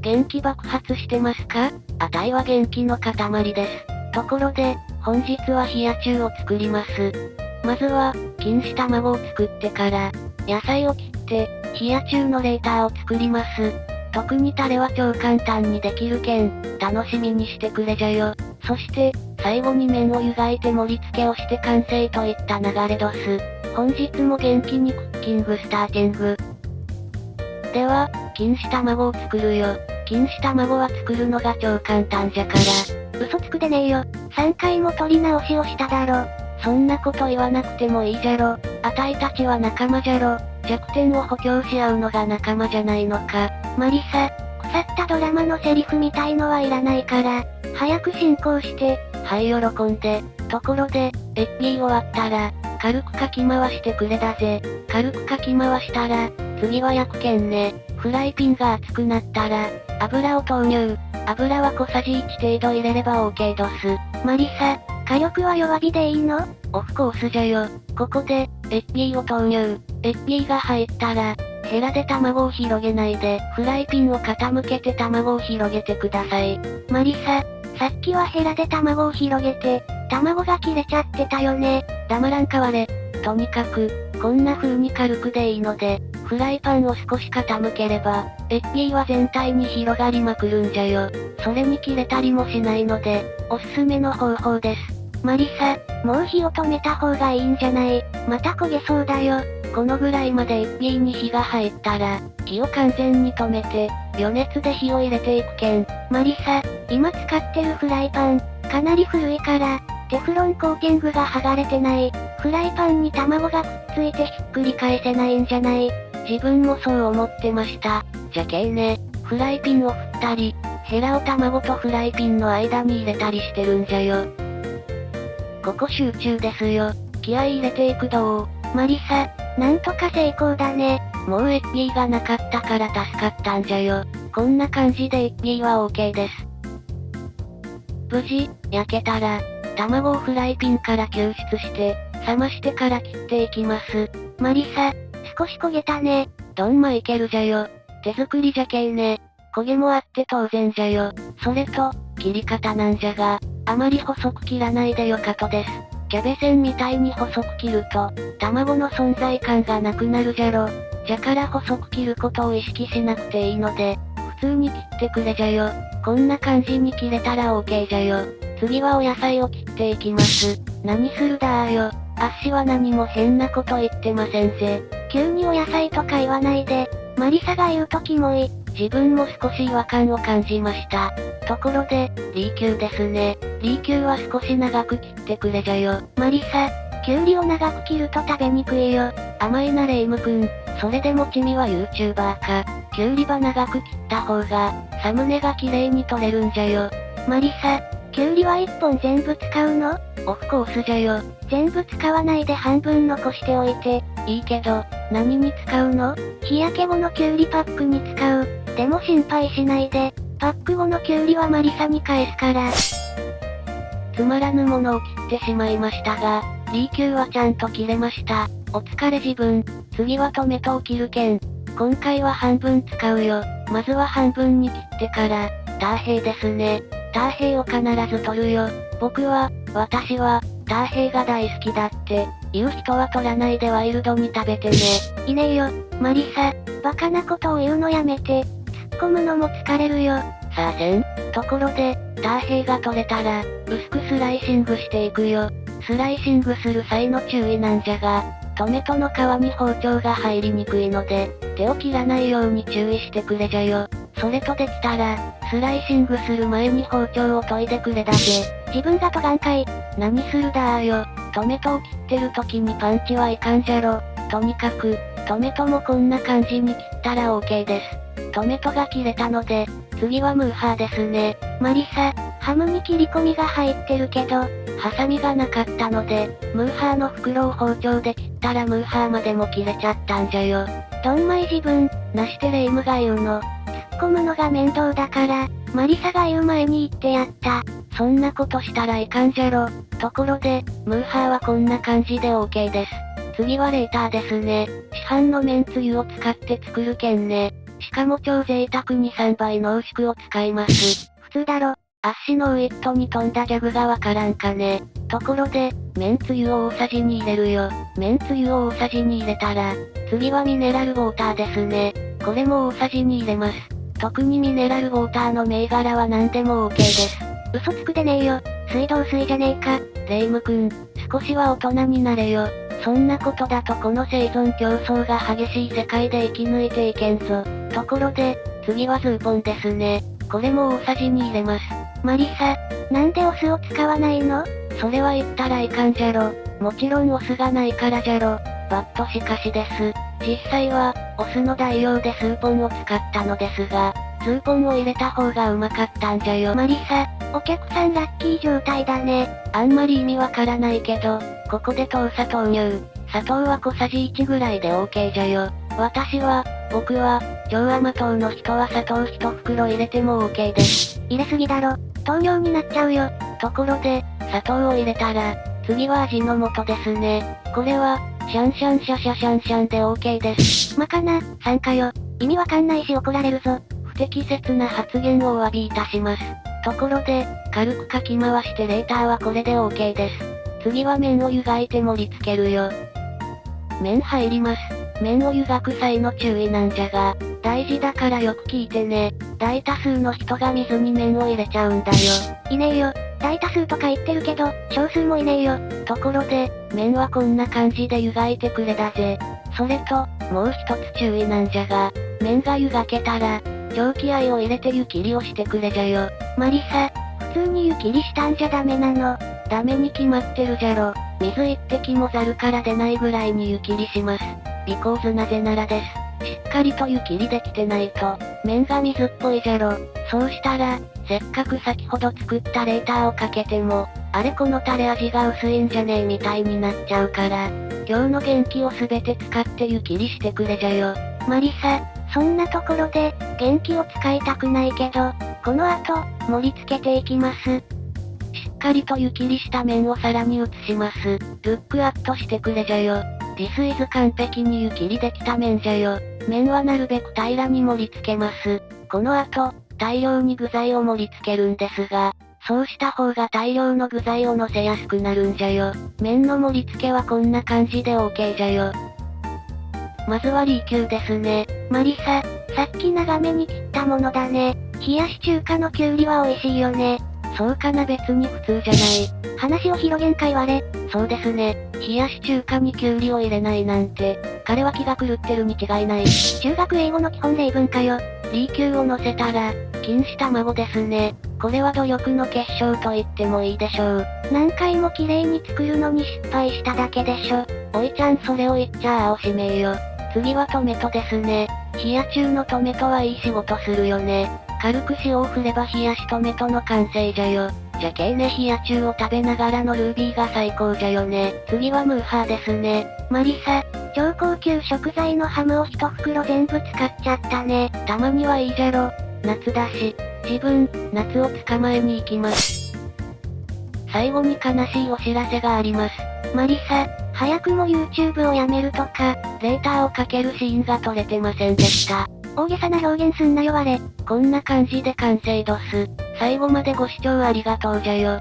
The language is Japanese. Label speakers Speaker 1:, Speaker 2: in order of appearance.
Speaker 1: 元気爆発してますか？あたいは元気の塊です。ところで、本日は冷や中を作ります。まずは、錦糸卵を作ってから、野菜を切って、冷や中のレーターを作ります。特にタレは超簡単にできるけん、楽しみにしてくれじゃよ。そして、最後に麺を湯がいて盛り付けをして完成といった流れどす。本日も元気にクッキングスターティング。では、錦糸卵を作るよ。錦糸卵は作るのが超簡単じゃから。
Speaker 2: 嘘つくでねえよ。3回も取り直しをしただろ。
Speaker 1: そんなこと言わなくてもいいじゃろ。あたいたちは仲間じゃろ。弱点を補強し合うのが仲間じゃないのか。
Speaker 2: マリサ、腐ったドラマのセリフみたいのはいらないから、早く進行して。
Speaker 1: はい喜んで。ところで、終わったら、軽くかき回してくれだぜ。軽くかき回したら、次は焼くけんね。フライピンが熱くなったら、油を投入。油は小さじ1程度入れれば OK どす。
Speaker 2: マリサ、火力は弱火でいいの？
Speaker 1: オフコースじゃよ。ここで、を投入。が入ったら、ヘラで卵を広げないで、フライピンを傾けて卵を広げてください。
Speaker 2: マリサ、さっきはヘラで卵を広げて、卵が切れちゃってたよね。
Speaker 1: 黙らんかわれ。とにかく、こんな風に軽くでいいので、フライパンを少し傾ければ、は全体に広がりまくるんじゃよ。それに切れたりもしないので、おすすめの方法です。
Speaker 2: マリサ、もう火を止めた方がいいんじゃない？また焦げそうだよ。
Speaker 1: このぐらいまでに火が入ったら、火を完全に止めて、余熱で火を入れていくけん。
Speaker 2: マリサ、今使ってるフライパン、かなり古いから、テフロンコーティングが剥がれてない。フライパンに卵がくっついてひっくり返せないんじゃない？
Speaker 1: 自分もそう思ってました。じゃけーね、フライピンを振ったり、ヘラを卵とフライピンの間に入れたりしてるんじゃよ。ここ集中ですよ。気合い入れていくどう？
Speaker 2: マリサ、なんとか成功だね。
Speaker 1: もうがなかったから助かったんじゃよ。こんな感じでは OK です。無事、焼けたら、卵をフライピンから救出して、冷ましてから切っていきます。
Speaker 2: マリサ、少し焦げたね。
Speaker 1: どんまいけるじゃよ。手作りじゃけーね。焦げもあって当然じゃよ。それと、切り方なんじゃが、あまり細く切らないでよかとです。キャベセンみたいに細く切ると、卵の存在感がなくなるじゃろ。じゃから細く切ることを意識しなくていいので、普通に切ってくれじゃよ。こんな感じに切れたら OK じゃよ。次はお野菜を切っていきます。何するだーよ。あっしは何も変なこと言ってませんぜ。
Speaker 2: 急にお野菜とか言わないで、マリサが言うとキモい。
Speaker 1: 自分も少し違和感を感じました。ところで、リーキューですね。リーキューは少し長く切ってくれじゃよ。
Speaker 2: マリサ、キュウリを長く切ると食べにくいよ。
Speaker 1: 甘いなレイムくん。それでもチミは YouTuber か。キュウリは長く切った方が、サムネが綺麗に撮れるんじゃよ。
Speaker 2: マリサ、キュウリは1本全部使うの？
Speaker 1: オフコースじゃよ。
Speaker 2: 全部使わないで半分残しておいて。
Speaker 1: いいけど、何に使うの？
Speaker 2: 日焼け後のキュウリパックに使う。でも心配しないで。パック後のキュウリはマリサに返すから。
Speaker 1: つまらぬものを切ってしまいましたが、リーキューはちゃんと切れました。お疲れ自分。次はトメトを切るけん。今回は半分使うよ。まずは半分に切ってから、ターヘイですね。ターヘイを必ず取るよ。私は、ターヘイが大好きだって、言う人は取らないでワイルドに食べてね。
Speaker 2: いねえよ、マリサ。バカなことを言うのやめて。突っ込むのも疲れるよ。
Speaker 1: さあせん。ところで、ターヘイが取れたら、薄くスライシングしていくよ。スライシングする際の注意なんじゃが、トメトの皮に包丁が入りにくいので、手を切らないように注意してくれじゃよ。それとできたら、スライシングする前に包丁を研いでくれだぜ。
Speaker 2: 自分がとがんかい。
Speaker 1: 何するだーよ。トメトを切ってる時にパンチはいかんじゃろ。とにかく、トメトもこんな感じに切ったら OK です。トメトが切れたので、次はムーハーですね。
Speaker 2: マリサ、ハムに切り込みが入ってるけど、
Speaker 1: ハサミがなかったので、ムーハーの袋を包丁で切ったらムーハーまでも切れちゃったんじゃよ。
Speaker 2: どんまい自分、
Speaker 1: なしてレイムが言うの。
Speaker 2: 突っ込むのが面倒だから、マリサが言う前に言ってやった。
Speaker 1: そんなことしたらいかんじゃろ。ところで、ムーハーはこんな感じで OK です。次はレーターですね。市販の麺つゆを使って作るけんね。しかも超贅沢に3倍濃縮を使います。
Speaker 2: 普通だろ。
Speaker 1: アッシのウィットに富んだギャグがわからんかね。ところで、麺つゆを大さじに入れるよ。麺つゆを大さじに入れたら、次はミネラルウォーターですね。これも大さじに入れます。特にミネラルウォーターの銘柄は何でも OK です。
Speaker 2: 嘘つくでねえよ。水道水じゃねえか。
Speaker 1: レイム君、少しは大人になれよ。そんなことだとこの生存競争が激しい世界で生き抜いていけんぞ。ところで、次はズーポンですね。これも大さじに入れます。
Speaker 2: マリサ、なんでお酢を使わないの？
Speaker 1: それは言ったらいかんじゃろ。もちろんお酢がないからじゃろ。バッとしかしです。実際は、お酢の代用でスーポンを使ったのですが、スーポンを入れた方がうまかったんじゃよ。
Speaker 2: マリサ、お客さんラッキー状態だね。
Speaker 1: あんまり意味わからないけど、ここで豆砂投入。砂糖は小さじ1ぐらいで OK じゃよ。僕は、超甘党の人は砂糖1袋入れても OK です。
Speaker 2: 入れすぎだろ。糖尿になっちゃうよ。
Speaker 1: ところで、砂糖を入れたら、次は味の素ですね。これは、シャンシャンシャシャシャンシャンで OK です。
Speaker 2: まかな、参加よ。意味わかんないし怒られるぞ。
Speaker 1: 不適切な発言をお詫びいたします。ところで、軽くかき回してレーターはこれで OK です。次は麺を湯がいて盛り付けるよ。麺入ります。麺を湯がく際の注意なんじゃが、大事だからよく聞いてね。大多数の人が水に麺を入れちゃうんだよ。
Speaker 2: いねえよ。大多数とか言ってるけど、少数もいねえよ。
Speaker 1: ところで、麺はこんな感じで湯がいてくれだぜ。それと、もう一つ注意なんじゃが、麺が湯がけたら、蒸気合を入れて湯切りをしてくれじゃよ。
Speaker 2: マリサ、普通に湯切りしたんじゃダメなの。
Speaker 1: ダメに決まってるじゃろ。水一滴もザルから出ないぐらいに湯切りします。because なぜならです。しっかりと湯切りできてないと、麺が水っぽいじゃろ。そうしたら、せっかく先ほど作ったレーターをかけても、あれこのタレ味が薄いんじゃねえみたいになっちゃうから、今日の元気をすべて使って湯切りしてくれじゃよ。
Speaker 2: マリサ、そんなところで、元気を使いたくないけど、この後、盛り付けていきます。
Speaker 1: しっかりと湯切りした麺を皿に移します。ルックアップしてくれじゃよ。This is 完璧に湯切りできた麺じゃよ。麺はなるべく平らに盛り付けます。この後、大量に具材を盛り付けるんですが、そうした方が大量の具材を乗せやすくなるんじゃよ。麺の盛り付けはこんな感じで OK じゃよ。まずはリーキューですね。
Speaker 2: マリサ、さっき長めに切ったものだね。冷やし中華のキュウリは美味しいよね。
Speaker 1: そうかな別に普通じゃない。
Speaker 2: 話を広げんかいわれ。
Speaker 1: そうですね。冷やし中華にキュウリを入れないなんて、彼は気が狂ってるに違いない。
Speaker 2: 中学英語の基本例文かよ。
Speaker 1: リーキューを乗せたら、錦糸卵ですね。これは努力の結晶と言ってもいいでしょう。
Speaker 2: 何回も綺麗に作るのに失敗しただけでしょ。
Speaker 1: おいちゃんそれを言っちゃあおしめえよ。次はトメトですね。冷や中のトメトはいい仕事するよね。軽く塩を振れば冷やしトメトの完成じゃよ。じゃけーね冷や中を食べながらのルービーが最高じゃよね。次はムーハーですね。
Speaker 2: マリサ、超高級食材のハムを一袋全部使っちゃったね。
Speaker 1: たまにはいいじゃろ。夏だし。自分、夏を捕まえに行きます。最後に悲しいお知らせがあります。
Speaker 2: マリサ、早くも YouTube をやめるとか、
Speaker 1: レーターをかけるシーンが撮れてませんでした。
Speaker 2: 大げさな表現すんなよあれ。
Speaker 1: こんな感じで完成どす。最後までご視聴ありがとうじゃよ。